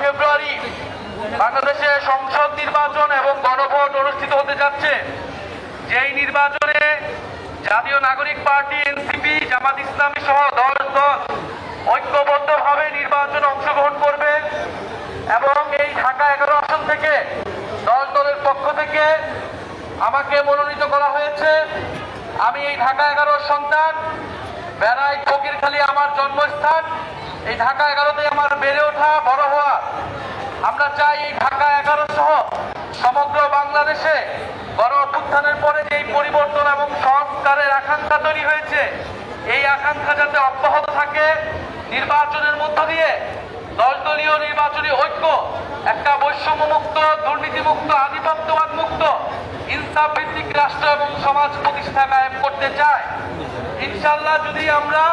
ফেব্রুয়ারি বাংলাদেশে সংসদ নির্বাচন এবং গণভোট অনুষ্ঠিত হতে যাচ্ছে। যেই নির্বাচনে জাতীয় নাগরিক পার্টি, এনসিপি, জামাত ইসলামী সহ 10 দল ঐক্যবদ্ধভাবে নির্বাচনে অংশগ্রহণ করবে এবং এই ঢাকা 11 আসন থেকে 10 দলের পক্ষ থেকে আমাকে মনোনীত করা হয়েছে। আমি এই ঢাকা 11 সন্তান, বেড়াই ফকিরখালী আমার জন্মস্থান। এই ঢাকা 11তে আমার বেড়ে ওঠা, বড় হওয়া। আমরা চাই এই ঢাকা 11 সহ সমগ্র বাংলাদেশে গণ অভ্যুত্থানের পরে যেই পরিবর্তন এবং সংস্কারের আকাঙ্ক্ষা তৈরি হয়েছে, এই আকাঙ্ক্ষা যাতে অব্যাহত থাকে। নির্বাচনের মধ্য দিয়ে দলীয় নির্বাচনী ঐক্য একটা বৈষম্যমুক্ত, দুর্নীতিমুক্ত, আধিপত্যবাদ মুক্ত, ইনসাফ ভিত্তিক রাষ্ট্র এবং সমাজ প্রতিষ্ঠা কায়েম করতে চায়। ইনশাআল্লাহ যদি আমরা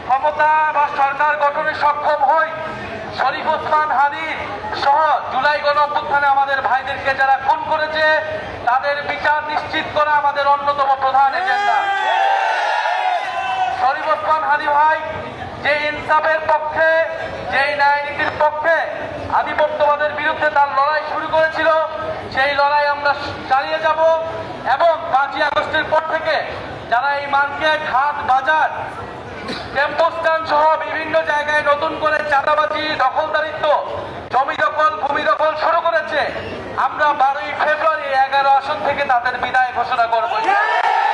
ক্ষমতা বা সরকার গঠনে সক্ষম হই, শরীফ ওসমান হাদি সহ জুলাই গণ অভ্যুত্থানে আমাদের ভাইদেরকে যারা খুন করেছে তাদের বিচার নিশ্চিত করা আমাদের অন্যতম প্রধান এজেন্ডা। শরীফ ওসমান হাদি ভাই যে ইনসাফের পক্ষে, যে ন্যায় নীতির পক্ষে, আধিপত্যবাদের বিরুদ্ধে তার লড়াই শুরু করেছিল, সেই লড়াই আমরা চালিয়ে যাব। এবং 5ই আগস্টের পর থেকে যারা এই মার্কেট, হাট, বাজার, টেম্পো স্ট্যান্ড সহ বিভিন্ন জায়গায় নতুন করে চাঁদাবাজি, দখলদারিত্ব, জমি দখল, ভূমি দখল শুরু করেছে, আমরা 12ই ফেব্রুয়ারি 11 আসন থেকে তাদের বিদায় ঘোষণা করব।